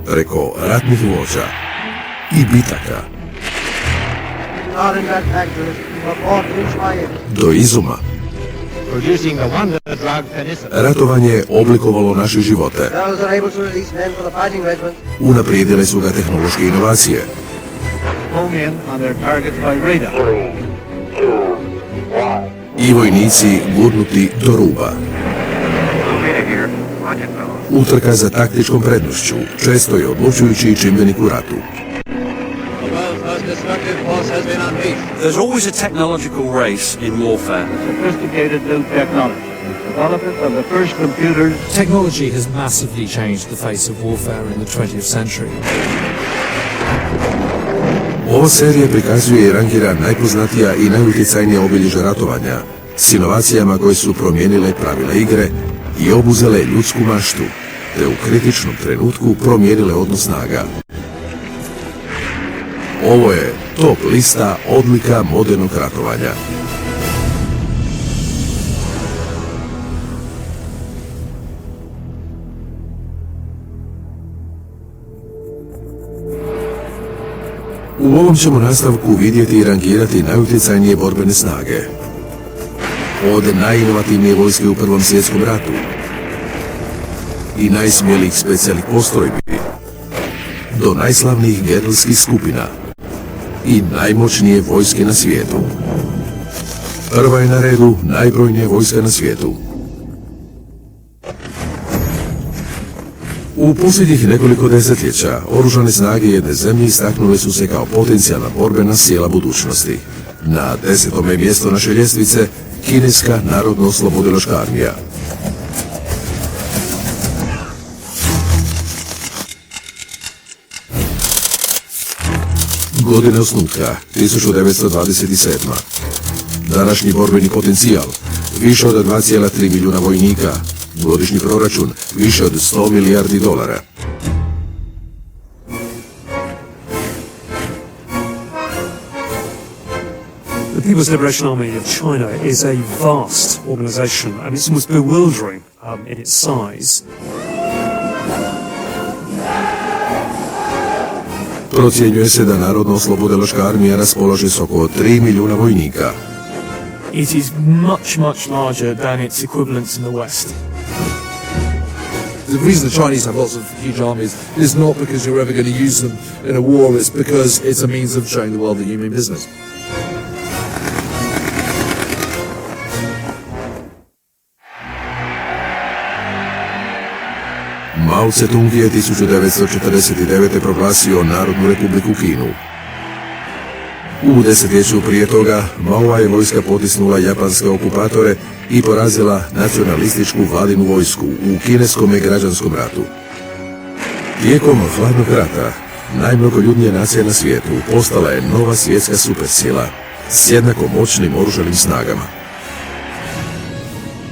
preko ratnih vođa i bitaka, do izuma. Ratovanje je oblikovalo naše živote. Unaprijedile su ga tehnološke inovacije. I vojnici gurnuti do ruba. Utrka za taktičkom prednošću često je odlučujući čimbenik u ratu. There's always a technological race in warfare. Sophisticated new technology. Development of the first computers. Technology has massively changed the face of warfare in the 20th century. Ova serija prikazuje i rangira najpoznatija i najutjecajnija obilježja ratovanja s inovacijama koje su promijenile pravila igre i obuzele ljudsku maštu, te u kritičnom trenutku promijenile odnos snaga. Ovo je top lista odlika modernog ratovanja. U ovom ćemo nastavku vidjeti i rangirati najutjecajnije borbene snage. Od najinovativnije vojske u Prvom svjetskom ratu i najsmjelijih specijalnih postrojbi do najslavnijih gerilskih skupina i najmoćnije vojske na svijetu. Prva je na redu najbrojnija vojska na svijetu. U posljednjih nekoliko desetljeća oružane snage jedne zemlje istaknule su se kao potencijalna borbena sila budućnosti. Na 10. mjesto naše ljestvice kineska narodno-oslobodilačka armija. Godine osnutka 1927. Današnji borbeni potencijal više od 2,3 milijuna vojnika, godišnji proračun više od 100 milijardi dolara. The People's Liberation Army of China is a vast organization, and it's almost bewildering in its size. Procjenjuje se da Narodno-oslobodilačka armija raspolaže s oko 3 milijuna vojnika. It is much, much larger than its equivalents in the West. The reason the Chinese have lots of huge armies is not because you're ever going to use them in a war, it's because it's a means of showing the world that you mean business. Mao Tse-tung je 1949. proglasio Narodnu republiku Kinu. U desetljeću prije toga Maova je vojska potisnula japanske okupatore i porazila nacionalističku vladinu vojsku u kineskom građanskom ratu. Tijekom hladnog rata najmnogoljudnija nacija na svijetu postala je nova svjetska supersila s jednako moćnim oružanim snagama.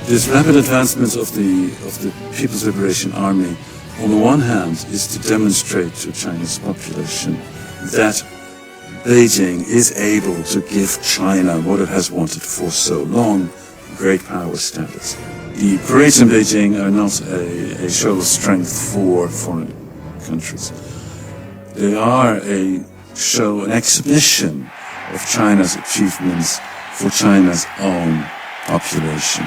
This rapid advancement of the People's Liberation Army, on the one hand, is to demonstrate to China's population that Beijing is able to give China what it has wanted for so long, great power status. The parades in Beijing are not a show of strength for foreign countries. They are a show, an exhibition of China's achievements for China's own population.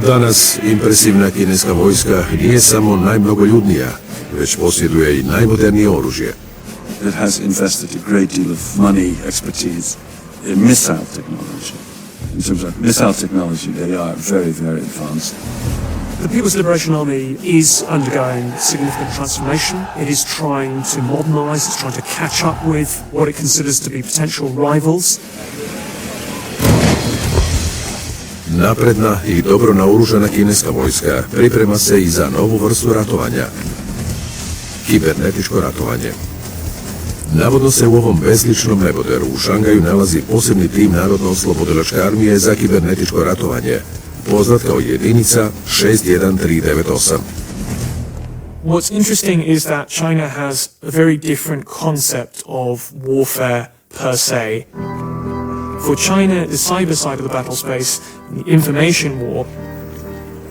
Danas impresivna kineska vojska nije samo najmnogoljudnija, već posjeduje i najmodernije oružje. It has invested a great deal of money, expertise in missile technology. In terms of missile technology, they are very, very advanced. The People's Liberation Army is undergoing significant transformation. It is trying to modernize, it's trying to catch up with what it considers to be potential rivals. Napredna i dobro naoružana kineska vojska priprema se i za novu vrstu ratovanja. Kibernetičko ratovanje. Navodno se u ovom bezličnom neboderu u Šangaju nalazi posebni tim Narodno-oslobodilačke armije za kibernetičko ratovanje, poznat kao jedinica 61398. What's interesting is that China has a very different concept of warfare per se. For China, the cyber side of the battle space, the information war,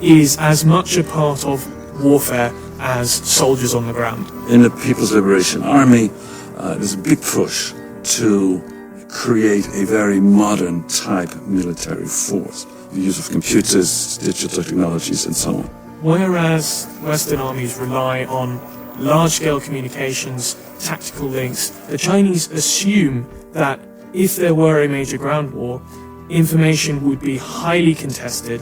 is as much a part of warfare as soldiers on the ground. In the People's Liberation Army, there's a big push to create a very modern type military force. The use of computers, digital technologies, and so on. Whereas Western armies rely on large-scale communications, tactical links, the Chinese assume that if there were a major ground war, information would be highly contested.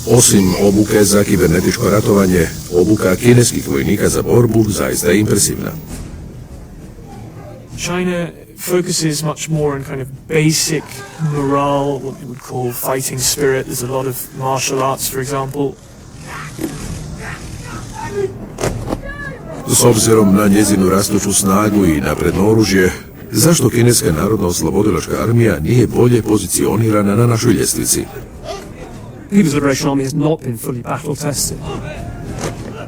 Osim obuke za kibernetičko ratovanje, obuka kineskih vojnika za borbu zaista je impresivna. China focuses much more on kind of basic morale, what we would call fighting spirit. There's a lot of martial arts, for example. S obzirom na njezinu rastuću snagu i napredno oružje, zašto kineska narodna oslobodilačka armija nije bolje pozicionirana na našoj ljestvici? The People's Liberation Army has not been fully battle tested.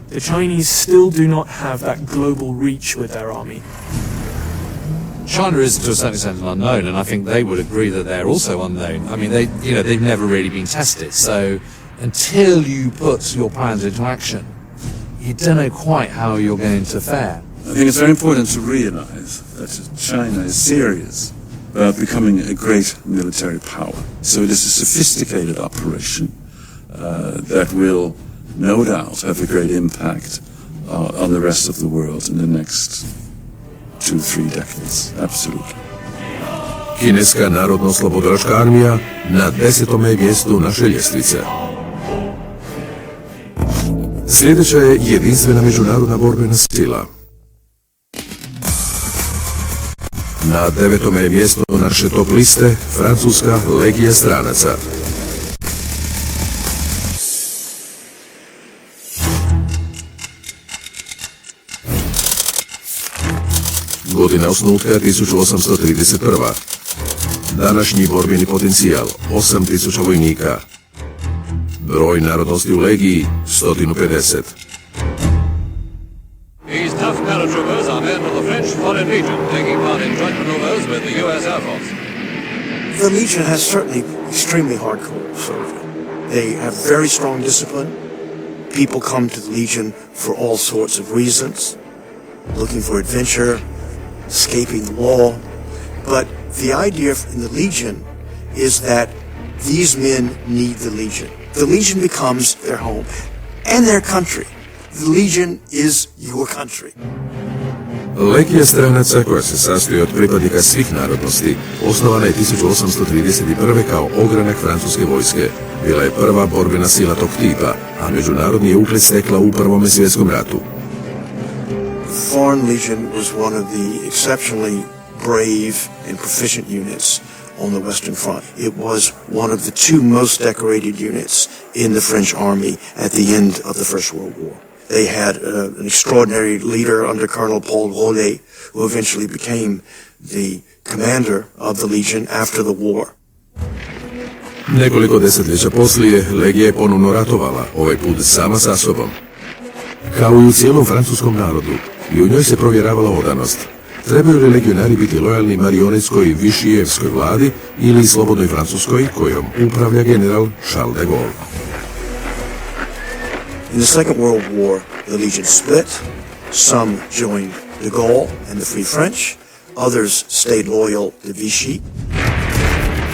The Chinese still do not have that global reach with their army. China is to a certain extent an unknown, and I think they would agree that they're also unknown. I mean, they've never really been tested. So until you put your plans into action, you don't know quite how you're going to fare. I think it's very important to realize that China is serious about becoming a great military power. So it is a sophisticated operation that will no doubt have a great impact on the rest of the world in the next 2-3 decades. Absolutely. Kineska narodno-oslobodilačka armija na 10. je mjestu naše ljestvice. Sljedeća je jedinstvena međunarodna borbena sila. Na 9. je mjesto naše top liste francuska legija stranaca. Godina osnutka 1831. Današnji borbeni potencijal 8000 vojnika. Broj narodnosti u legiji 150. These tough paratroopers are men of the French Foreign Legion, taking part in joint maneuvers with the U.S. Air Force. The Legion has certainly extremely hardcore soldiers. They have very strong discipline. People come to the Legion for all sorts of reasons, looking for adventure, escaping the law. But the idea in the Legion is that these men need the Legion. The Legion becomes their home and their country. The Legion is your country. Legija stranaca, koja se sastoji od pripadnika svih narodnosti, osnovana je 1831. kao ogranak francuske vojske. Bila je prva borbena sila tog tipa, a međunarodni je ugled stekla u Prvom svjetskom ratu. Foreign Legion was one of the exceptionally brave and proficient units on the Western Front. It was one of the two most decorated units in the French army at the end of the First World War. They had an extraordinary leader under Colonel Paul Rollet, who eventually became the commander of the Legion after the war. Nekoliko desetljeća poslije, legija je ponovno ratovala, ovaj put sama sa sobom. Kao i u cijelom francuskom narodu, i u njoj se provjeravala odanost. Trebaju li legionari biti lojalni marionetskoj višijevskoj vladi ili slobodnoj Francuskoj kojom upravlja general Charles de Gaulle? In the Second World War, the Legion split. Some joined de Gaulle and the Free French. Others stayed loyal to Vichy.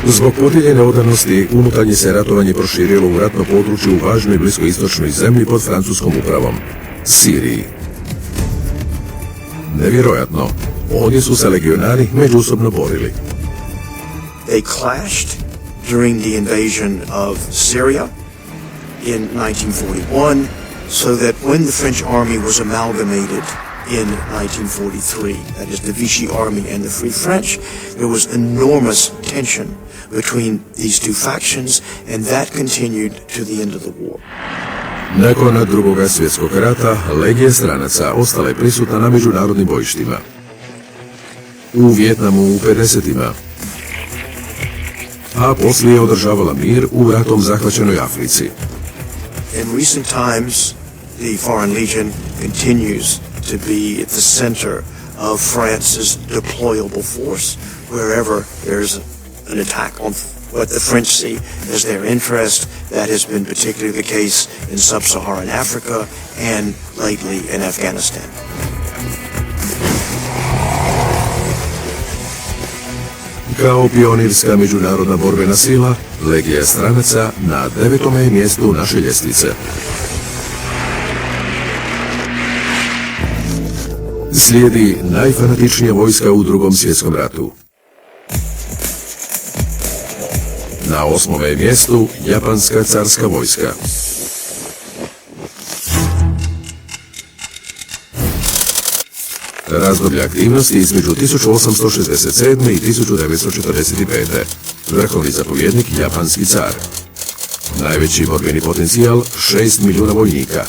Zbog podijeljene odanosti, unutarnje se ratovanje proširilo u ratno područje u važnoj bliskoistočnoj zemlji pod francuskom upravom, Siriji. Nevjerojatno, ovdje su se legionari međusobno borili. They clashed during the invasion of Syria in 1941, so that when the French army was amalgamated in 1943, that is the Vichy army and the Free French, there was enormous tension between these two factions, and that continued to the end of the war. Nakon Drugog svjetskog rata, legija stranaca ostala je prisutna na međunarodnim bojištima. U Vijetnamu u 50-ima, a poslije je održavala mir u ratom zahvaćenoj Africi. In recent times, the Foreign Legion continues to be at the center of France's deployable force wherever there's an attack on what the French see as their interest. That has been particularly the case in sub-Saharan Africa and lately in Afghanistan. Kao pionirska međunarodna borbena sila, Legija stranaca na 9. je mjestu naše ljestvice. Slijedi najfanatičnija vojska u Drugom svjetskom ratu. Na 8. je mjestu Japanska carska vojska. Razdoblje aktivnosti između 1867. i 1945. Vrhovni zapovjednik japanski car. Najveći borbeni potencijal 6 milijuna vojnika.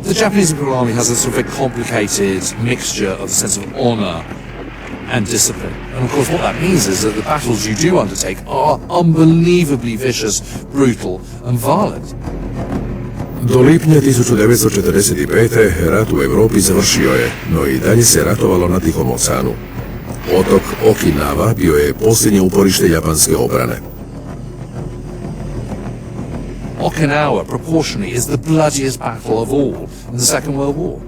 The Japanese Imperial Army has a sort of a complicated mixture of a sense of honor and discipline. And of course what that means is that the battles you do undertake are unbelievably vicious, brutal and violent. Do lipnja 1945. rat u Europi završio je, no i dalje se ratovalo na Tihom oceanu. Otok Okinawa bio je posljednje uporište japanske obrane. Okinawa, proportionally, is the bloodiest battle of all in the Second World War.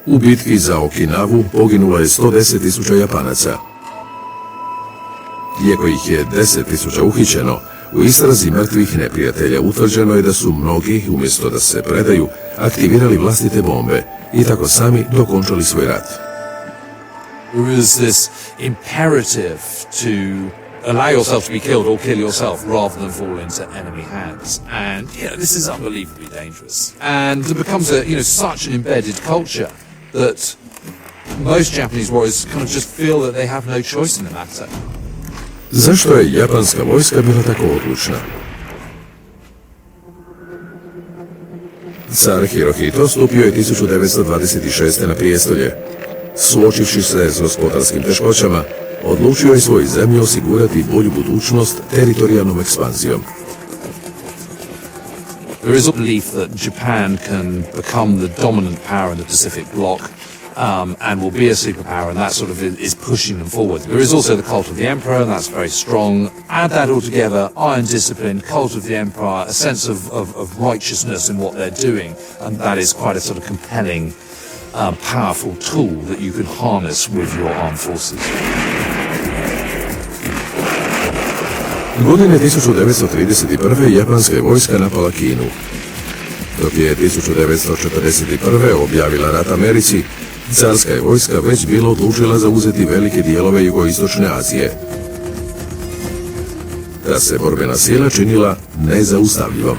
U bitki za Okinawu poginulo je 110.000 Japanaca. Iako ih je 10.000 uhićeno, u istrazi mrtvih neprijatelja utvrđeno je da su mnogi, umjesto da se predaju, aktivirali vlastite bombe i tako sami dokončali svoj rat. There is this imperative to allow yourself to be killed or kill yourself rather than fall into enemy hands. And, this is unbelievably dangerous. And it becomes such an embedded culture that most Japanese warriors kind of just feel that they have no choice in the matter. Zašto je japanska vojska bila tako odlučna? Car Hirohito stupio je 1926. na prijestolje. Suočivši se s gospodarskim teškoćama, odlučio je svojoj zemlji osigurati bolju budućnost teritorijalnom ekspanzijom. There is a belief that Japan can become the dominant power in the Pacific bloc and will be a superpower, and that sort of is pushing them forward. There is also the cult of the emperor, and that's very strong. Add that all together, iron discipline, cult of the emperor, a sense of righteousness in what they're doing, and that is quite a sort of compelling, powerful tool that you can harness with your armed forces. Godine 1931. japanska je vojska napala Kinu. Dok je 1941. objavila rat Americi, carska je vojska već bila odlučila zauzeti velike dijelove jugoistočne Azije. Ta se borbena sila činila nezaustavljivom.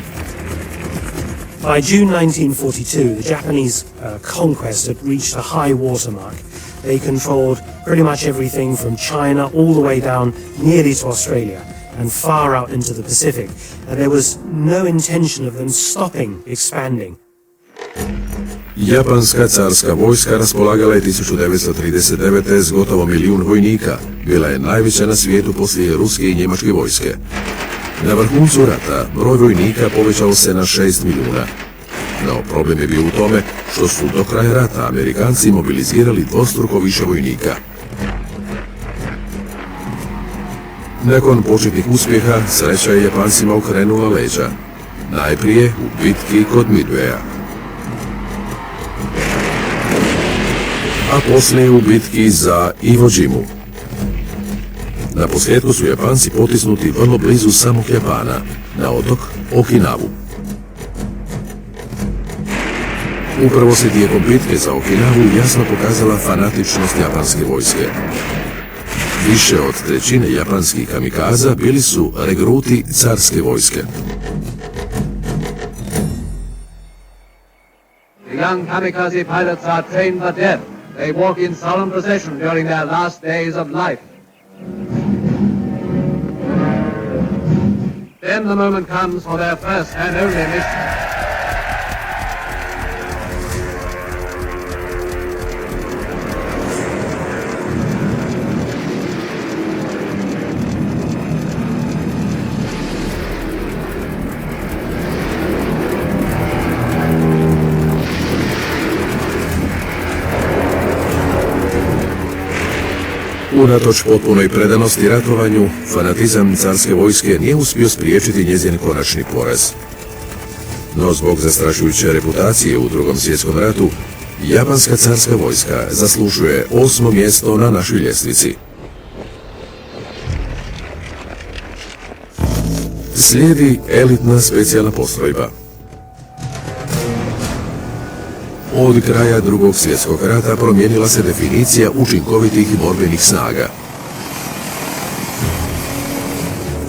By June 1942, the Japanese conquest had reached a high watermark. They controlled pretty much everything from China all the way down nearly to Australia and far out into the Pacific, and there was no intention of them stopping expanding. Japanska carska vojska raspolagala je 1939. s gotovo 1 milijun vojnika. Bila je najveća na svijetu poslije ruske i njemačke vojske. Na vrhuncu rata broj vojnika povećao se na 6 milijuna. No problem je bio u tome što su do kraja rata Amerikanci mobilizirali dvostruko više vojnika. Nakon početnih uspjeha, sreća je Japancima okrenula leđa. Najprije u bitki kod Midwaya, a poslije u bitki za Iwo Jimu. Na posljedku su Japanci potisnuti vrlo blizu samog Japana, na otok Okinawu. Upravo se tijekom bitke za Okinawu jasno pokazala fanatičnost japanske vojske. Više od trećine japanskih kamikaza bili su regruti carske vojske. The young kamikaze pilots are trained for death. They walk in solemn procession during their last days of life. Then the moment comes for their first and only mission. Unatoč potpunoj predanosti ratovanju, fanatizam carske vojske nije uspio spriječiti njezin konačni poraz. No zbog zastrašujuće reputacije u Drugom svjetskom ratu, japanska carska vojska zaslužuje 8. mjesto na našoj ljestvici. Slijedi elitna specijalna postrojba. Od kraja Drugog svjetskog rata promijenila se definicija učinkovitih borbenih snaga.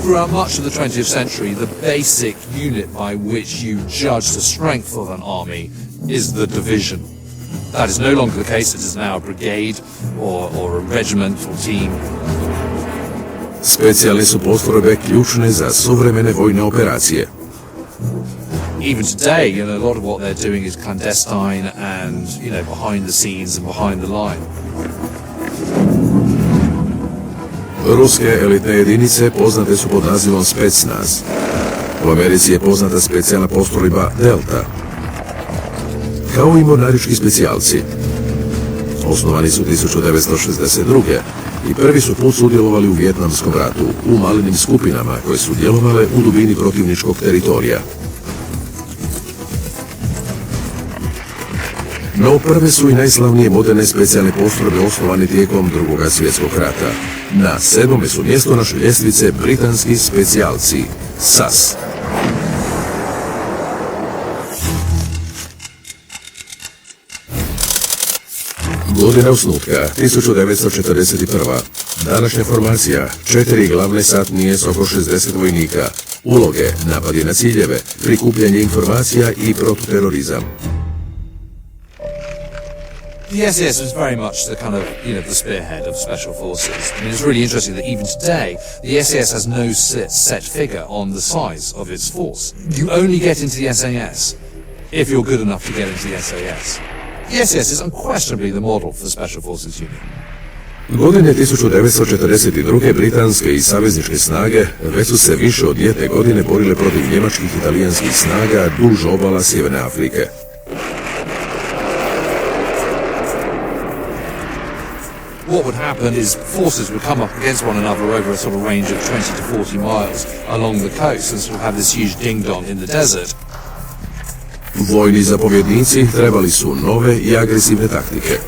Throughout much of the 20th century, the basic unit by which you judge the strength of an army is the division. That is no longer the case. It is now a brigade or a regiment or team. Specijalne su postrojbe ključne za suvremene vojne operacije. Even today, a lot of what they're doing is clandestine and, behind the scenes and behind the line. Ruske elitne jedinice poznate su pod nazivom specnaz. U Americi je poznata specijalna postrojba Delta, kao i mornarički specijalci. Osnovani su 1962. i prvi su put sudjelovali u Vijetnamskom ratu u malenim skupinama koje su djelovale u dubini protivničkog teritorija. No prve su i najslavnije moderne specijalne postrojbe osnovane tijekom Drugog svjetskog rata. Na 7. su mjesto naše ljestvice britanski specijalci, SAS. Godina osnutka, 1941. Današnja formacija, 4 glavne satnije s oko 60 vojnika. Uloge, napadi na ciljeve, prikupljanje informacija i protuterorizam. The SAS was very much the kind of, the spearhead of special forces. I mean, it's really interesting that even today, the SAS has no set figure on the size of its force. You only get into the SAS if you're good enough to get into the SAS. The SAS is unquestionably the model for the Special Forces Unit. Godine 1942. britanske i savezničke snage već su se više od jedne godine borile protiv njemačkih i italijanskih snaga duž obala Sjeverne Afrike. What would happen is forces would come up against one another over a sort of range of 20 to 40 miles along the coast and sort of have this huge ding-dong in the desert. Vojni zapovjednici trebali su nove i agresivne taktike.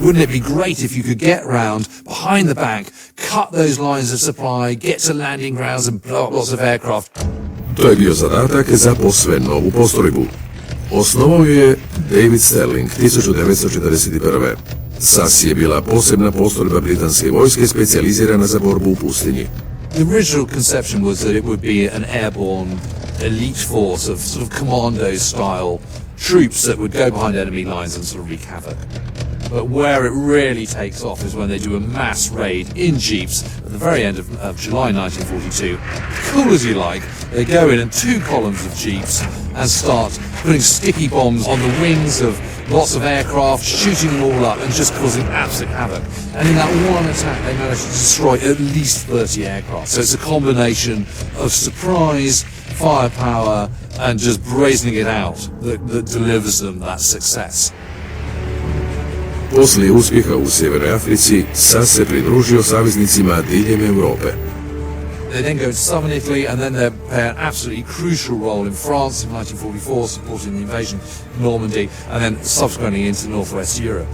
Wouldn't it be great if you could get round behind the bank, cut those lines of supply, get to landing grounds and blow up lots of aircraft? To je bio zadatak za posve novu postrojbu. Osnovao je David Sterling 1941. SAS je bila posebna postrojba britanske vojske specijalizirana za borbu u pustinji. The original conception was that it would be an airborne elite force of sort of commando-style troops that would go behind enemy lines and sort of wreak havoc. But where it really takes off is when they do a mass raid in jeeps at the very end of July 1942. Cool as you like, they go in 2 columns of jeeps and start putting sticky bombs on the wings of lots of aircraft, shooting them all up and just causing absolute havoc. And in that one attack they managed to destroy at least 30 aircraft. So it's a combination of surprise, firepower and just brazening it out that delivers them that success. Poslije uspjeha u Sjevernoj Africi, SAS se pridružio saveznicima diljem Europe. They then go to southern Italy and then they play an absolutely crucial role in France in 1944, supporting the invasion of Normandy, and then subsequently into northwest Europe.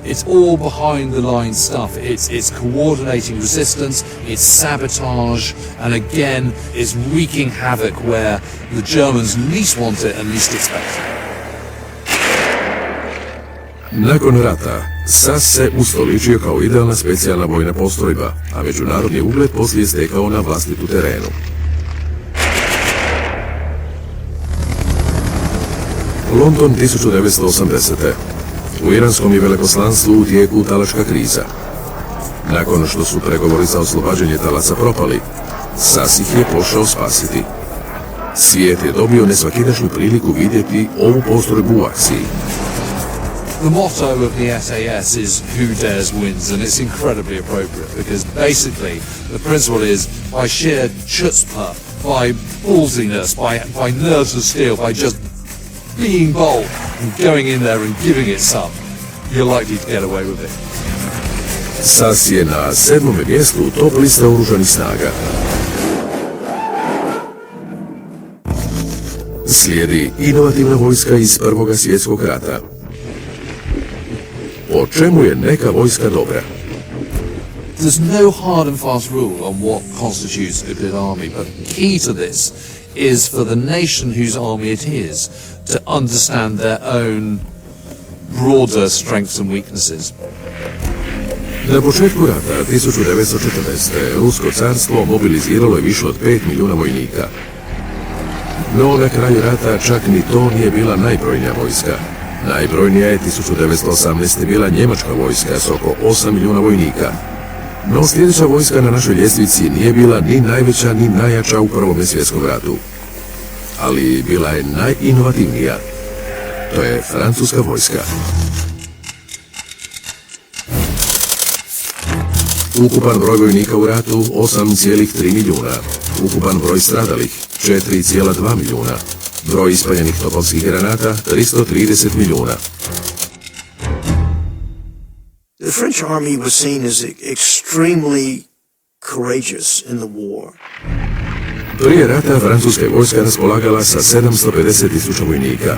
It's all behind the line stuff. It's coordinating resistance, it's sabotage, and again, it's wreaking havoc where the Germans least want it and least expect it. Nakon rata, SAS se ustoličio kao idealna specijalna vojna postrojba, a međunarodni ugled poslije stekao na vlastitu terenu. London 1980. U iranskom je veleposlanstvu u tijeku talačka kriza. Nakon što su pregovori za oslobađanje talaca propali, SAS ih je pošao spasiti. Svijet je dobio nesvakidašnju priliku vidjeti ovu postrojbu u akciji. The motto of the SAS is "Who dares wins," and it's incredibly appropriate because basically the principle is by sheer chutzpah, by ballsiness, by nerves of steel, by just being bold and going in there and giving it some, you're likely to get away with it. SAS je na 7. mjestu top liste oružanih snaga. Slijedi inovativna vojska iz Prvog svjetskog rata. Po čemu je neka vojska dobra? There's no hard and fast rule on what constitutes a good army, but key to this is for the nation whose army it is to understand their own broader strengths and weaknesses. Na početku rata 1914. Rusko carstvo mobiliziralo je više od 5 milijuna vojnika. No na kraju rata čak ni to nije bila najbrojnija vojska. Najbrojnija je 1918. bila njemačka vojska s oko 8 milijuna vojnika. No sljedeća vojska na našoj ljestvici nije bila ni najveća ni najjača u Prvom svjetskom ratu. Ali bila je najinovativnija. To je francuska vojska. Ukupan broj vojnika u ratu 8,3 milijuna. Ukupan broj stradalih 4,2 milijuna. Broj ispaljenih topovskih granata 330 milijuna. The French army was seen as extremely courageous in the war. Prije rata francuska vojska raspolagala sa 750.000 vojnika.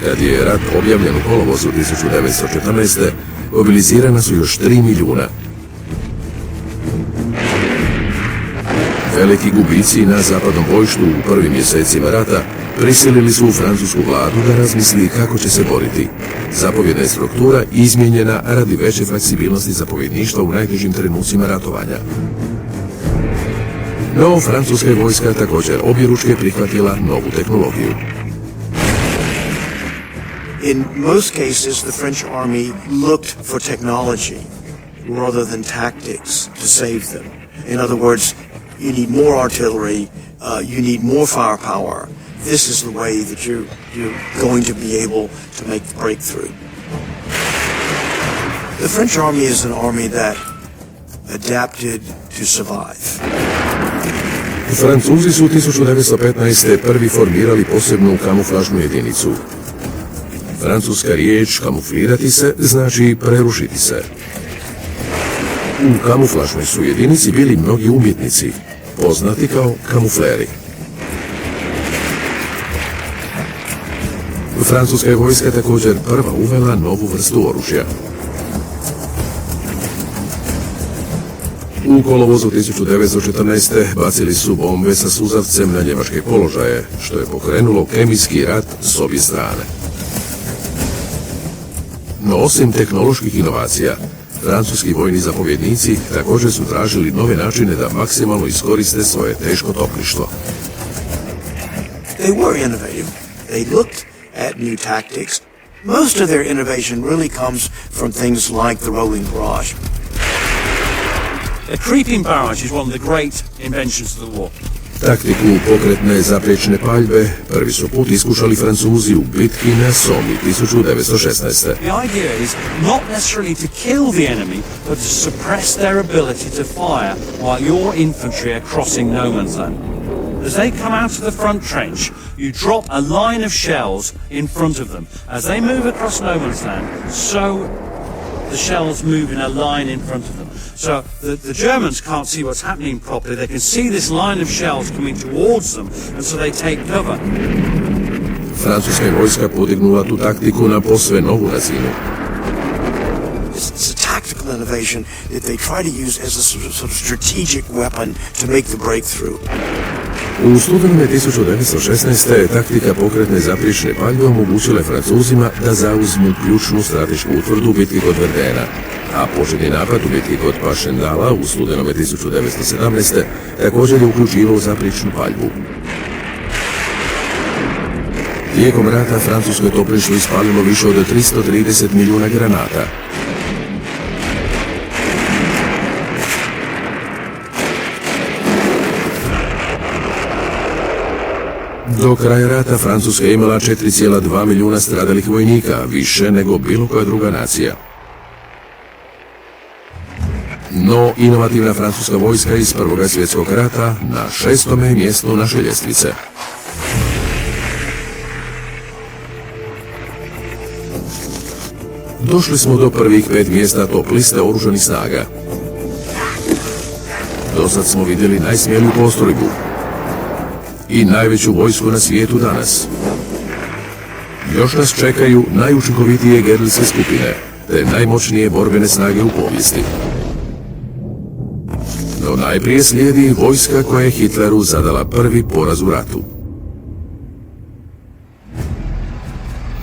Kad je rat objavljen u kolovozu 1914. mobilizirana su još 3 milijuna. Veliki gubici na zapadnom bojištu u prvim mjesecima rata prisilili su francusku vladu da razmisli kako će se boriti. Zapovjedna je struktura izmijenjena radi veće fleksibilnosti zapovjedništva u najtežim trenucima ratovanja. No, francuska je vojska također objeručke prihvatila novu tehnologiju. In most cases, the French army looked for technology rather than tactics to save them. In other words, you need more artillery, you need more firepower. This is the way that you're going to be able to make the breakthrough. The French army is an army that adapted to survive. Francuzi su 1915. prvi formirali posebnu kamuflažnu jedinicu. Francuska riječ kamuflirati se znači prerušiti se. U kamuflažnoj su jedinici bili mnogi umjetnici, poznati kao kamufleri. Francuska je vojska također prva uvela novu vrstu oružja. U kolovozu 1914. bacili su bombe sa suzavcem na njemačke položaje, što je pokrenulo kemijski rat s obje strane. No osim tehnoloških inovacija, francuski vojni zapovjednici također su tražili nove načine da maksimalno iskoriste svoje teško topništvo. They were innovative. They looked at new tactics. Most of their innovation really comes from things like the rolling barrage. A creeping barrage is one of the great inventions of the war. Taktiku pokretne zapriječne paljbe prvi su put iskušali Francuzi u bitki na Somi 1916. The idea is not necessarily to kill the enemy, but to suppress their ability to fire while your infantry are crossing no man's land. As they come out of the front trench, you drop a line of shells in front of them. As they move across no man's land, so the shells move in a line in front of them. So the Germans can't see what's happening properly. They can see this line of shells coming towards them, and so they take cover. Francuska je vojska podignula tu taktiku na posve novu razinu. It's a tactical innovation that they try to use as a sort of strategic weapon to make the breakthrough. U studenome 1916. taktika pokretne zapriječne paljbe omogućila je Francuzima da zauzmu ključnu stratešku utvrdu u bitki kod Borbena, a početni napad u bitki kod Pašendala u studenome 1917. također je uključivao zapriječnu paljbu. Tijekom rata francusko je topništvo ispalilo više od 330 milijuna granata. Do kraja rata Francuska je imala 4,2 milijuna stradalih vojnika, više nego bilo koja druga nacija. No, inovativna francuska vojska iz Prvog svjetskog rata na 6. mjestu naše ljestvice. Došli smo do prvih 5 mjesta top liste oružanih snaga. Dosad smo vidjeli najsmjeliju postrojbu i najveću vojsku na svijetu danas. Još nas čekaju najučinkovitije gerilske skupine, te najmoćnije borbene snage u povijesti. No najprije slijedi vojska koja je Hitleru zadala prvi poraz u ratu.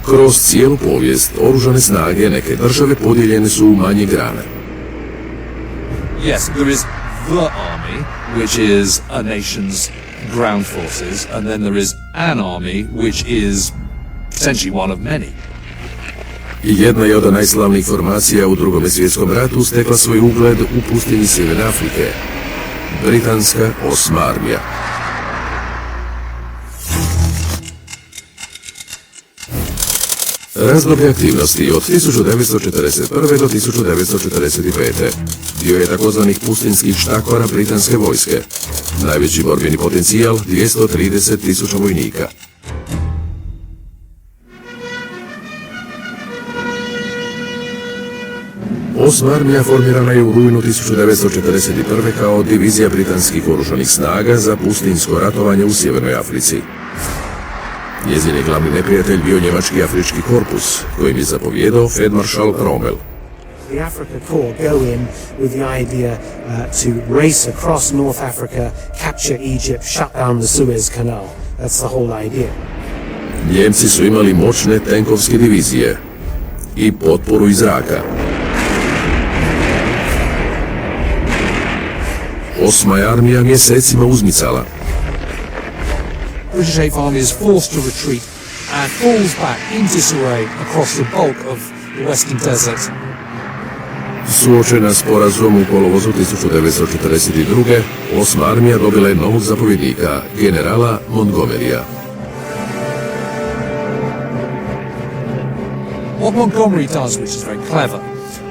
Kroz cijelu povijest oružane snage neke države podijeljene su u manje grane. Yes, there is the army, which is a nation's ground forces, and then there is an army, which is potentially one of many. I jedna je od najslavnijih formacija u Drugom svjetskom ratu stekla svoj ugled u pustinji Sjeverne Afrike. Britanska 8. armija. Razdoblje aktivnosti od 1941. do 1945. Dio je takozvanih pustinskih štakora britanske vojske. Najveći borbeni potencijal 230.000 vojnika. Osma armija formirana je u rujnu 1941. kao divizija britanskih oružanih snaga za pustinsko ratovanje u Sjevernoj Africi. Njezin je glavni neprijatelj bio njemački afrički korpus, kojim je zapovjedao feldmaršal Rommel. The Africa Corps go in with the idea to race across North Africa, capture Egypt, shut down the Suez Canal. That's the whole idea. Njemci su imali moćne tenkovske divizije i potporu iz zraka. Osma armija mjesecima uzmicala. British Eighth Army is forced to retreat and falls back in disarray across the bulk of the Western Desert. Suočena s porazom u kolovozu 1942. Osma armija dobila je novog zapovjednika, generala Montgomerya. What Montgomery does, which is very clever,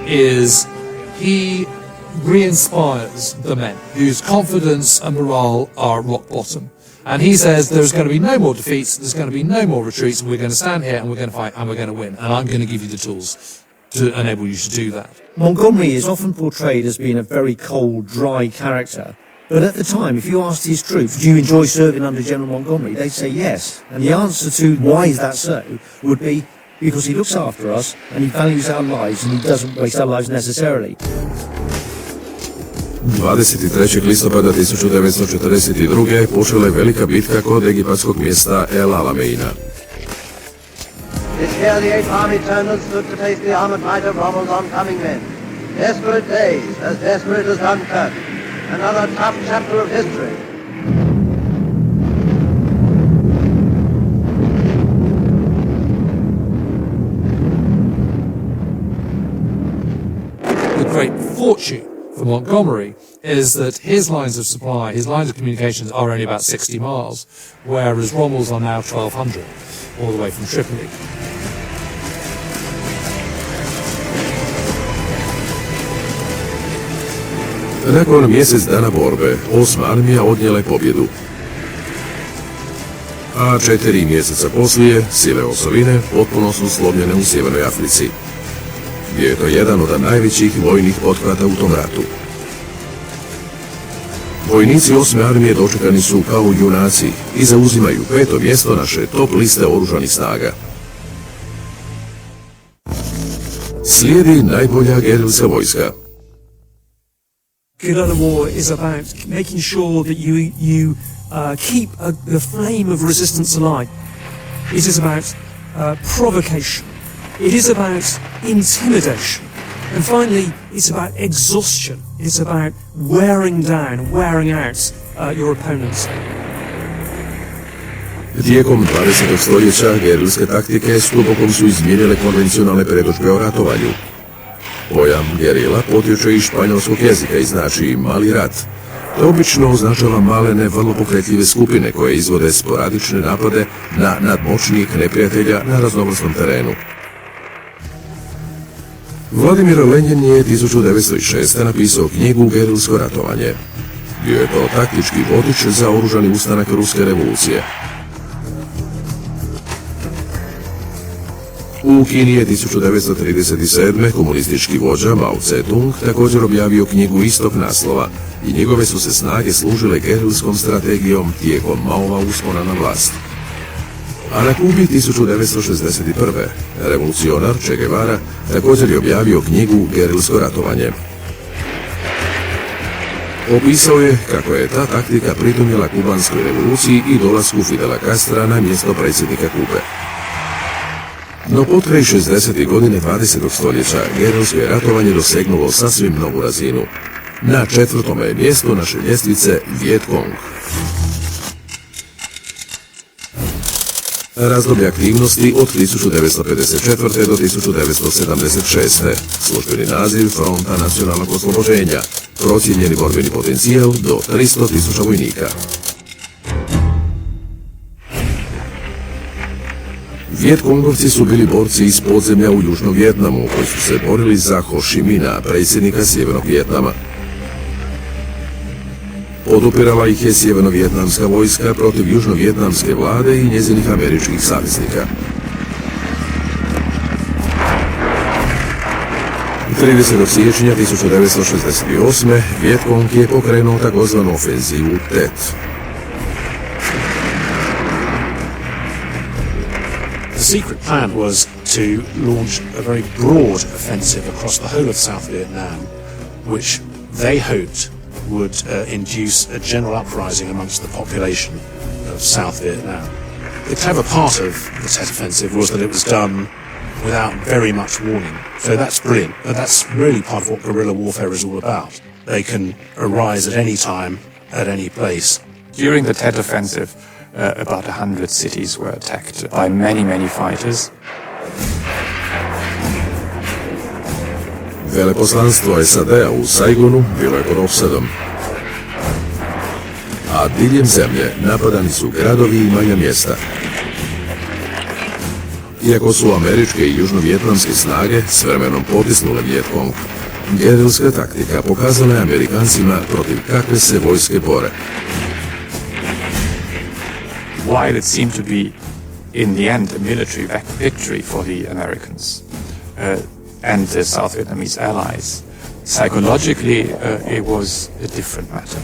is he re-inspires the men whose confidence and morale are rock bottom. And he says there's going to be no more defeats, there's going to be no more retreats, and we're going to stand here and we're going to fight and we're going to win. And I'm going to give you the tools to enable you to do that. Montgomery is often portrayed as being a very cold, dry character. But at the time, if you asked his troops, do you enjoy serving under General Montgomery? They'd say yes. And the answer to why is that so would be because he looks after us and he values our lives and he doesn't waste our lives necessarily. 23. listopada 1942. počela je velika bitka kod egipatskog mjesta El Alameina. It's here the Eighth Army turned and stood to face the armored might of Rommel's oncoming men. Desperate days, as desperate as Dunkirk. Another tough chapter of history. The great fortune for Montgomery is that his lines of supply, his lines of communications are only about 60 miles, whereas Rommel's are now 1,200, all the way from Tripoli. Nakon mjesec dana borbe, Osma armija odnijela je pobjedu. A 4 mjeseca poslije, sile osovine potpuno su slomljene u Sjevernoj Africi. Bio je to jedan od najvećih vojnih pothvata u tom ratu. Vojnici Osme armije dočekani su kao junaci i zauzimaju 5. mjesto naše top liste oružanih snaga. Slijedi najbolja gerilska vojska. Guerrilla war is about making sure that you keep the flame of resistance alive. It is about provocation. It is about intimidation. And finally, it's about exhaustion. It's about wearing down, wearing out your opponents. Tijekom 20. stoljeća gerilske taktike stupokon su izmijenile konvencionalne predodžbe o ratovanju. Pojam gerila potječe iz španjolskog jezika i znači mali rat. To obično označava malene, vrlo pokretljive skupine koje izvode sporadične napade na nadmoćnijeg neprijatelja na raznovrsnom terenu. Vladimir Lenin je 1906. napisao knjigu Gerilsko ratovanje. Bio je to taktički vodič za oružani ustanak ruske revolucije. U Kini je 1937. komunistički vođa Mao Tse-tung također objavio knjigu istog naslova i njegove su se snage služile gerilskom strategijom tijekom Maova uspona na vlast. A na Kubi 1961. revolucionar Che Guevara također je objavio knjigu Gerilsko ratovanje. Opisao je kako je ta taktika pridonijela kubanskoj revoluciji i dolasku Fidela Castra na mjesto predsjednika Kube. No potkraj 60. godine 20. stoljeća gerilsko je ratovanje dosegnulo sasvim novu razinu. Na 4. je mjestu naše ljestvice Viet Cong. Razdoblje aktivnosti od 1954. do 1976. Službeni naziv Fronta nacionalnog oslobođenja. Procijenjeni borbeni potencijal do 300.000 vojnika. Vijetkongovci su bili borci iz podzemlja u Južnom Vijetnamu koji su se borili za Ho Chi Mina, predsjednika Sjevernog Vijetnama. Podupirala ih je sjeverno-vijetnamska vojska protiv južno-vijetnamske vlade i njezinih američkih saveznika. 30. siječnja 1968. Vietkong je pokrenuo takozvanu ofenzivu Tet. The secret plan was to launch a very broad offensive across the whole of South Vietnam, which they hoped would induce a general uprising amongst the population of South Vietnam. The clever part of the Tet Offensive was that it was done without very much warning. So that's brilliant, but that's really part of what guerrilla warfare is all about. They can arise at any time, at any place. During the Tet Offensive, about 100 cities were attacked by many fighters. Veleposlanstvo SAD-a u Saigonu bilo je pod opsadom, a diljem zemlje napadani su gradovi i manja mjesta. Iako su američke i južno-vijetnamske snage s vremenom potisnule Vietkong, gerilska taktika pokazala je Amerikancima protiv kakve se vojske bore. While it seemed to be, in the end, a military victory for the Americans and the South Vietnamese allies, psychologically it was a different matter.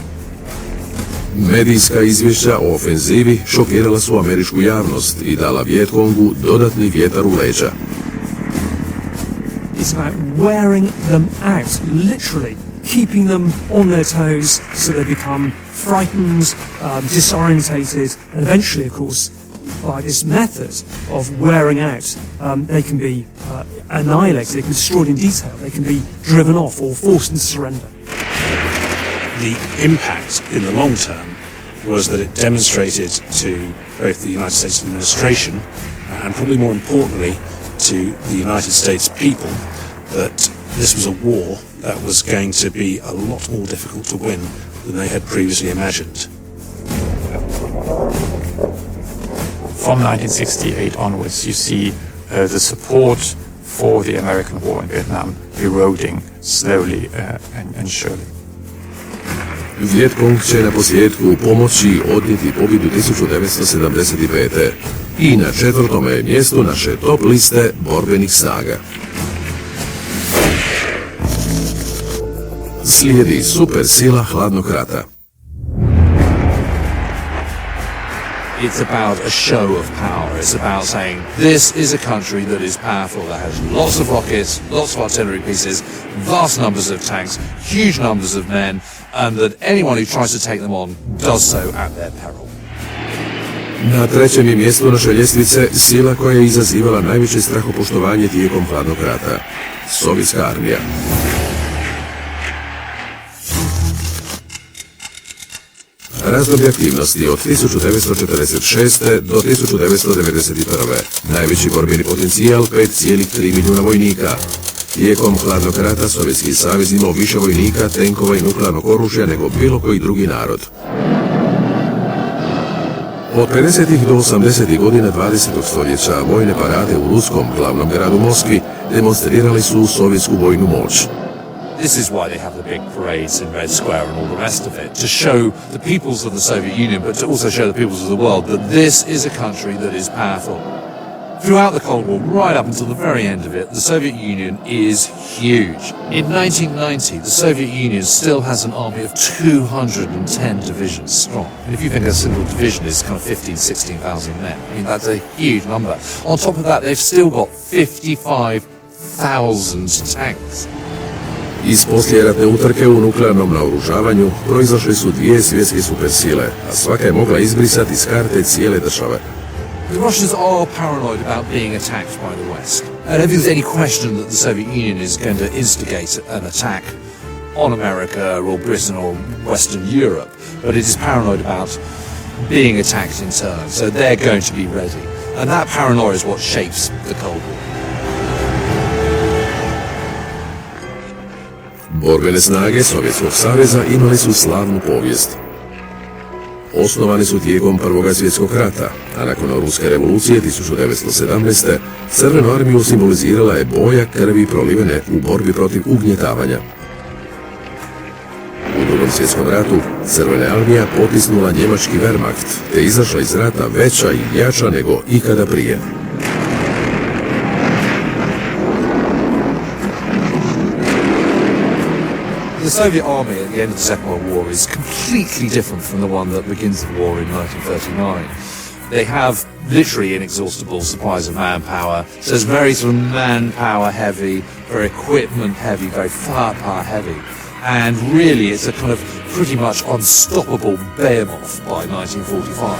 Medijska izvješća o ofenzivi šokirala su američku javnost i dala Vietkongu dodatni vjetar u leđa. It's about wearing them out, literally keeping them on their toes so they become frightened, disorientated, and eventually, of course, by this method of wearing out, they can be annihilated, they can be destroyed in detail, they can be driven off or forced into surrender. The impact in the long term was that it demonstrated to both the United States administration and probably more importantly to the United States people that this was a war that was going to be a lot more difficult to win than they had previously imagined. From 1968 onwards, you see the support for the American war in Vietnam eroding slowly and surely. Vietkong će na posljedku pomoći odnijeti pobjedu 1975. I na 4. je mjestu naše top liste borbenih snaga. Slijedi super sila hladnog rata. It's about a show of power. It's about saying this is a country that is powerful, that has lots of rockets, lots of artillery pieces, vast numbers of tanks, huge numbers of men, and that anyone who tries to take them on does so at their peril. Na 3. je mjestu naše ljestvice sila koja je izazivala najveće strahopoštovanje tijekom hladnog rata. Sovjetska armija. Razdoblje aktivnosti od 1946. do 1991. Najveći borbeni potencijal 5,3 milijuna vojnika. Tijekom hladnog rata Sovjetski savez imao više vojnika, tenkova i nuklearnog oružja nego bilo koji drugi narod. Od 50. do 80. godina 20. stoljeća vojne parade u ruskom glavnom gradu Moskvi demonstrirali su sovjetsku vojnu moć. This is why they have the big parades in Red Square and all the rest of it, to show the peoples of the Soviet Union, but to also show the peoples of the world that this is a country that is powerful. Throughout the Cold War, right up until the very end of it, the Soviet Union is huge. In 1990, the Soviet Union still has an army of 210 divisions strong. And if you think a single division is kind of 15,000, 16,000 men, I mean, that's a huge number. On top of that, they've still got 55,000 tanks. Iz poslijeratne utrke u nuklearnom naoružavanju proizašle su dvije svjetske supersile, a svaka je mogla izbrisati s karte cijele države. The Russians are paranoid about being attacked by the West. I don't think there's any question that the Soviet Union is going to instigate an attack on America or Britain or Western Europe, but it is paranoid about being attacked in turn, so they're going to be ready. And that paranoia is what shapes the Cold War. Borbene snage Sovjetskog saveza imali su slavnu povijest. Osnovani su tijekom Prvog svjetskog rata, a nakon Ruske revolucije 1917. Crvenu armiju simbolizirala je boja krvi prolivene u borbi protiv ugnjetavanja. U Drugom svjetskom ratu Crvena armija potisnula njemački Wehrmacht te izašla iz rata veća i jača nego ikada prije. The Soviet army at the end of the Second World War is completely different from the one that begins the war in 1939. They have literally inexhaustible supplies of manpower, so it's very sort of manpower heavy, very equipment heavy, very firepower heavy. And really it's a kind of pretty much unstoppable behemoth by 1945.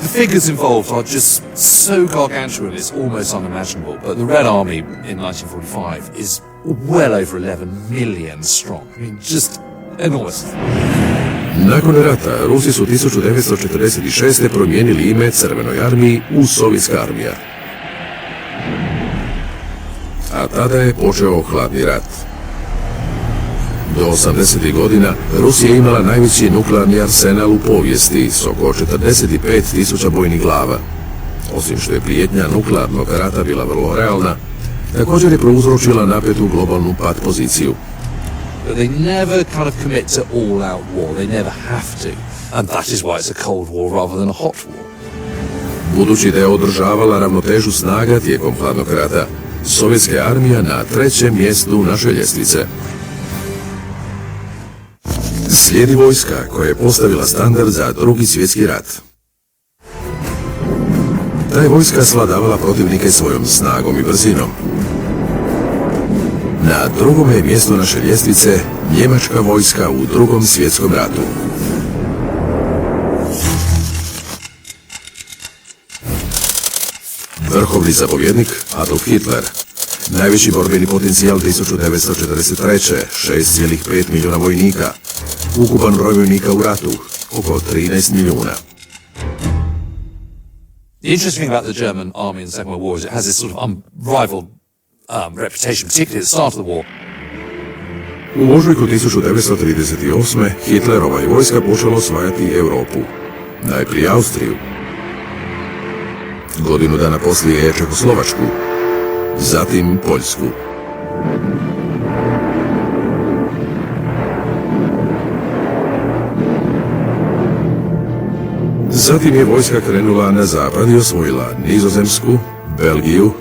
The figures involved are just so gargantuan it's almost unimaginable, but the Red Army in 1945 is well over 11 million strong. I mean, just enormous. Nakon rata, Rusi su 1946. promijenili ime Crvenoj armiji u Sovjetska armija. A tada je počeo hladni rat. Do 80. godina Rusija je imala najveći nuklearni arsenal u povijesti s oko 45.000 bojnih glava. Osim što je prijetnja nuklearnog rata bila vrlo realna, također je prouzročila napetu globalnu pat poziciju. But they never kind of commit to all-out war. They never have to. And that is why it's a Cold War rather than a hot war. Budući da je održavala ravnotežu snaga tijekom hladnog rata, Sovjetska armija na 3. mjestu naše ljestvice. Slijedi vojska koja je postavila standard za Drugi svjetski rat. Ta je vojska svladavala protivnike svojom snagom i brzinom. Na 2. mjestu naše ljestvice njemačka vojska u Drugom svjetskom ratu. Vrhovni zapovjednik Adolf Hitler. Najveći borbeni potencijal 1943. 6,5 milijuna vojnika. Ukupan broj vojnika u ratu oko 13 milijuna. The interesting thing about the German army in the Second World War is it has this sort of unrivaled reputation, particularly at the start of the war. U ožujku 1938. Hitlerova je vojska počela osvajati Europu. Najprije Austriju. Godinu dana poslije Čehoslovačku. Zatim Poljsku. Zatim je vojska krenula na zapad i osvojila Nizozemsku, Belgiju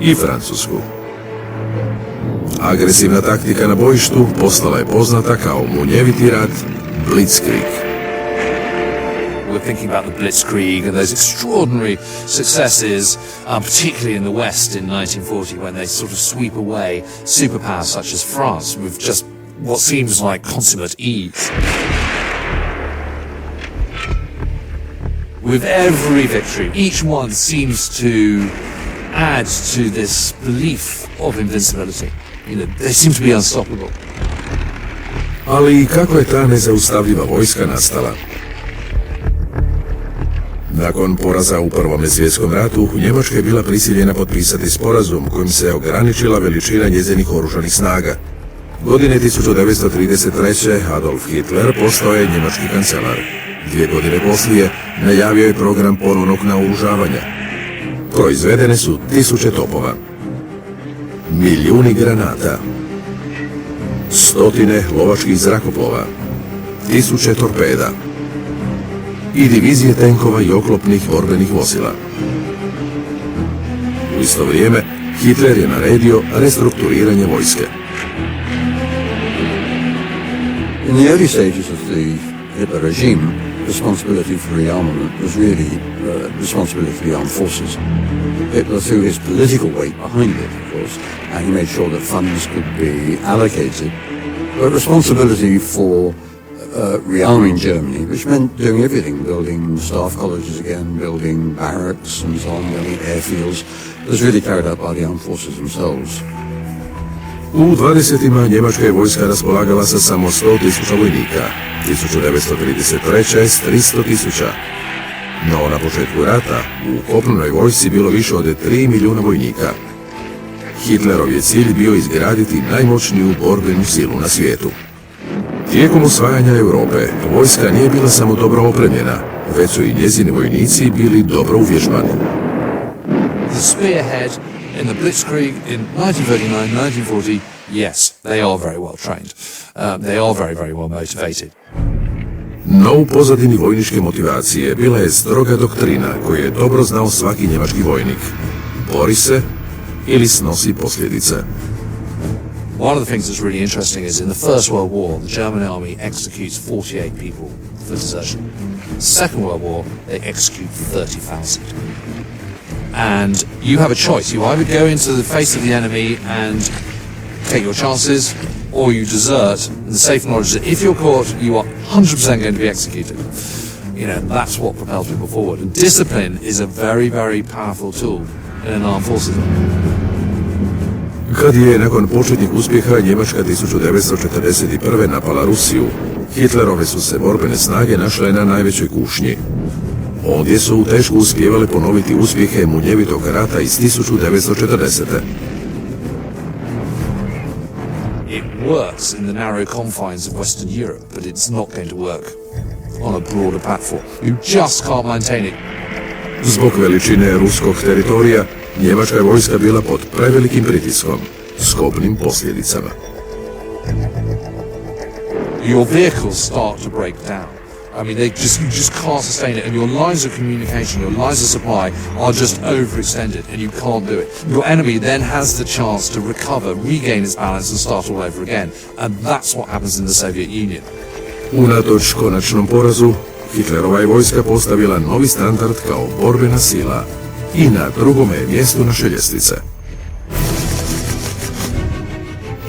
i Francusku. Agresivna taktika na bojištu postala je poznata kao munjeviti rat Blitzkrieg. We're thinking about the Blitzkrieg and those extraordinary successes, particularly in the West in 1940 when they sort of sweep away superpowers such as France with just what seems like consummate ease. With every victory, each one seems to add to this belief of invincibility. You know, they seem to be unstoppable. Ali kako je ta nezaustavljiva vojska nastala? Nakon poraza u Prvom svjetskom ratu, Njemačka je bila prisiljena potpisati sporazum kojim se ograničila veličina njezinih oružanih snaga. Godine 1933. Adolf Hitler postao je njemački kancelar. 2 godine poslije najavio je program ponovnog naoružavanja. Proizvedene su 1000 topova, milijuni granata, 100 lovačkih zrakoplova, 1000 torpeda i divizije tenkova i oklopnih borbenih vozila. U isto vrijeme, Hitler je naredio restrukturiranje vojske. In the early stages of the Hitler regime, responsibility for rearmament was really responsibility for the armed forces. Hitler threw his political weight behind it, of course, and he made sure that funds could be allocated. But responsibility for rearming Germany, which meant doing everything, building staff colleges again, building barracks and so on, building airfields, was really carried out by the armed forces themselves. U 20-ima njemačka je vojska raspolagala sa samo 100.000 vojnika, 1933. s 300.000. No na početku rata u kopnenoj vojsci bilo više od 3 milijuna vojnika. Hitlerov je cilj bio izgraditi najmoćniju borbenu silu na svijetu. Tijekom osvajanja Europe, vojska nije bila samo dobro opremljena, već su i njezini vojnici bili dobro uvježbani. The spearhead in the Blitzkrieg in 1939-1940, yes, they are very well trained. They are very, very well motivated. No u pozadini vojničke motivacije bila je stroga doktrina koju je dobro znao svaki njemački vojnik. Bori se ili snosi posljedice. One of the things that's really interesting is in the First World War, the German army executes 48 people for desertion. Second World War, they execute 30,000. And you have a choice. You either go into the face of the enemy and take your chances, or you desert in the safe knowledge that if you're caught, you are 100% going to be executed. You know, that's what propels people forward. And discipline is a very, very powerful tool in an armed forces. Kad je nakon početnih uspjeha Njemačka 1941. napala Rusiju, Hitlerove su se borbene snage našle na najvećoj kušnji. Ondje su teško uspjevale ponoviti uspjehe munjevitog rata iz 1940. It works in the narrow confines of Western Europe, but it's not going to work on a broader platform. You just can't maintain it. Zbog veličine ruskog teritorija, njemačka je vojska bila pod prevelikim pritiskom, s kobnim posljedicama. Your vehicles start to break down. I mean, you just can't sustain it, and your lines of communication, your lines of supply are just overextended, and you can't do it. Your enemy then has the chance to recover, regain its balance, and start all over again. And that's what happens in the Soviet Union. Unatoč konačnom porazu, Hitlerova je vojska postavila novi standard kao borbena sila i na drugome je mjestu naše ljestvice.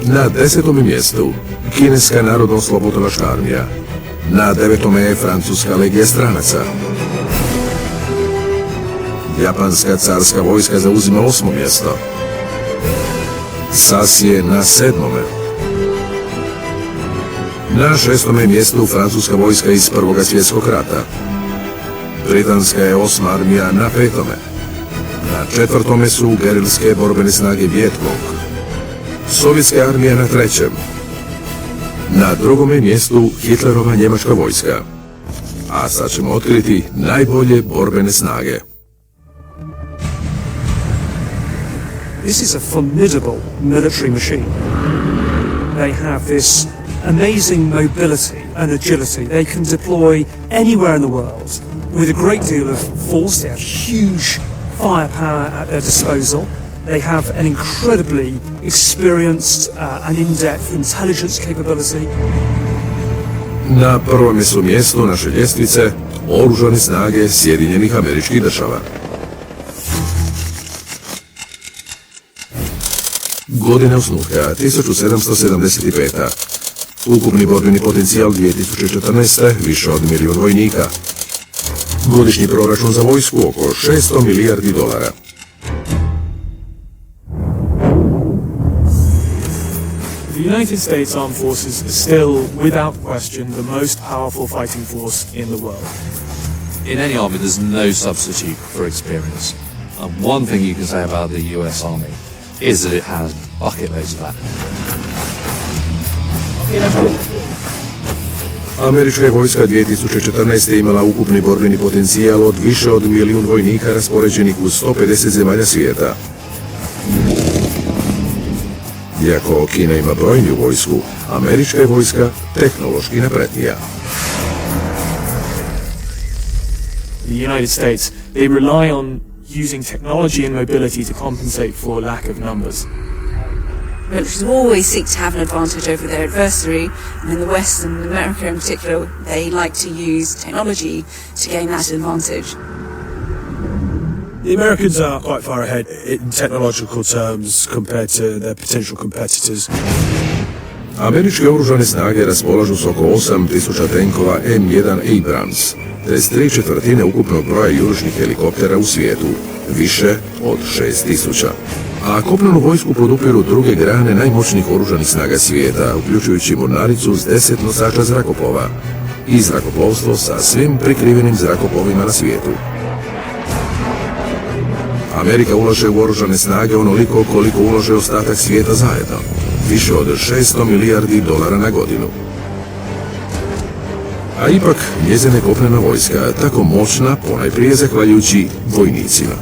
Na 10. mjestu Kineska narodno-oslobodilačka armija. Na 9. je Francuska legija stranaca. Japanska carska vojska zauzima 8. mjesto. SAS je na 7. Na 6. mjestu Francuska vojska iz Prvog svjetskog rata. Britanska je 8. armija na 5. Na 4. su gerilske borbene snage Vjetkong. Sovjetska armija na 3. Na 2. mjestu Hitlerova njemačka vojska. A sad ćemo otkriti najbolje borbene snage. This is a formidable military machine. They have this amazing mobility and agility. They can deploy anywhere in the world with a great deal of force. They have huge firepower at their disposal. They have an incredibly experienced and in-depth intelligence capability. Na 1. su mjestu naše ljestvice oružane snage Sjedinjenih Američkih Država. Godina osnutka 1775. Ukupni borbeni potencijal 2014. više od 1 milijun vojnika. Godišnji proračun za vojsku oko $600 milijardi. The United States Armed Forces is still, without question, the most powerful fighting force in the world. In any army, there's no substitute for experience. And one thing you can say about the US Army is that it has bucket loads of that. Američka je vojska 2014. imala ukupni borbeni potencijal od više od 1 milijun vojnika raspoređenih u 150 zemalja svijeta. Iako Kina ima brojniju vojsku, američka je vojska tehnološki naprednija. The United States, they rely on using technology and mobility to compensate for lack of numbers. Militaries always seek to have an advantage over their adversary, and in the West and America in particular, they like to use technology to gain that advantage. The Americans are quite far ahead in technological terms compared to their potential competitors. Američke oružane snage raspolažu s oko 8000 tenkova M1 Abrams, te s 3/4 ukupnog broja jurišnih helikoptera u svijetu, više od 6000. A kopnenu vojsku podupiru druge grane najmoćnijih oružanih snaga svijeta, uključujući mornaricu s 10 nosača zrakoplova i zrakoplovstvo sa svim prikrivenim zrakoplovima na svijetu. Amerika ulaže u oružane snage onoliko koliko ulaže ostatak svijeta zajedno, više od $600 milijardi na godinu. A ipak njezina kopnena vojska tako moćna ponajprije zahvaljujući vojnicima.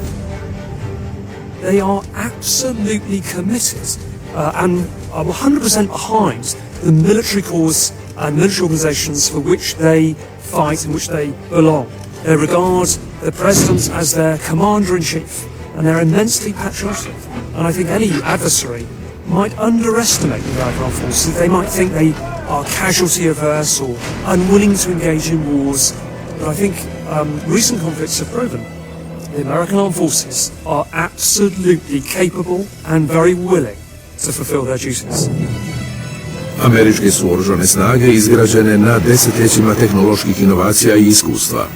They are absolutely committed and are 100% behind the military cause and military organizations for which they fight and which they belong. They regard the president as their commander-in-chief, and they're immensely patriotic. And I think any adversary might underestimate the American armed forces. They might think they are casualty averse or unwilling to engage in wars. But I think recent conflicts have proven the American armed forces are absolutely capable and very willing to fulfill their duties. Američke su oružane snage izgrađene na desetljećima tehnoloških inovacija i iskustva.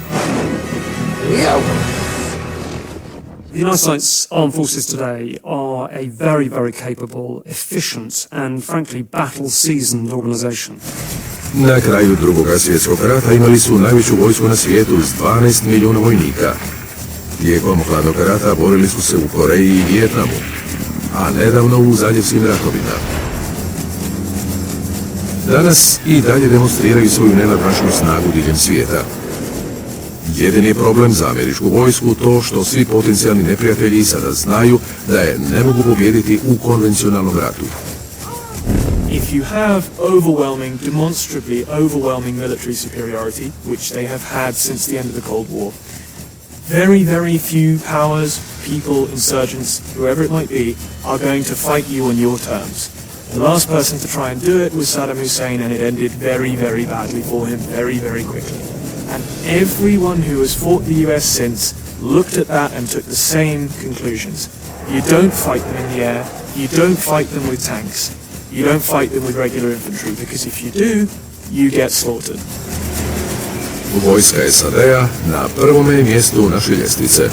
The United States Armed Forces today are a very, very capable, efficient and frankly battle-seasoned organization. Na kraju Drugog svjetskog rata imali su najveću vojsku na svijetu s 12 milijuna vojnika. Tijekom hladnog rata borili su se u Koreji i Vijetnamu, a nedavno u zaljevskim ratovima. Danas i dalje demonstriraju svoju nenadmašnu snagu diljem svijeta. Jedini je problem za američku vojsku to što svi potencijalni neprijatelji sada znaju da je ne mogu pobijediti u konvencionalnom ratu. If you have overwhelming, demonstrably overwhelming military superiority, which they have had since the end of the Cold War, very, very few powers, people, insurgents, whoever it might be, are going to fight you on your terms. The last person to try and do it was Saddam Hussein, and it ended very, very badly for him, very, very quickly. And everyone who has fought the US since looked at that and took the same conclusions. You don't fight them in the air, you don't fight them with tanks, you don't fight them with regular infantry, because if you do, you get slaughtered. Vojska SAD-a na prvome mjestu naše ljestvice.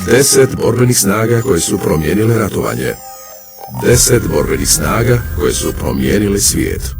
10 borbenih snaga koje su promijenile ratovanje. 10 borbenih snaga koje su promijenile svijet.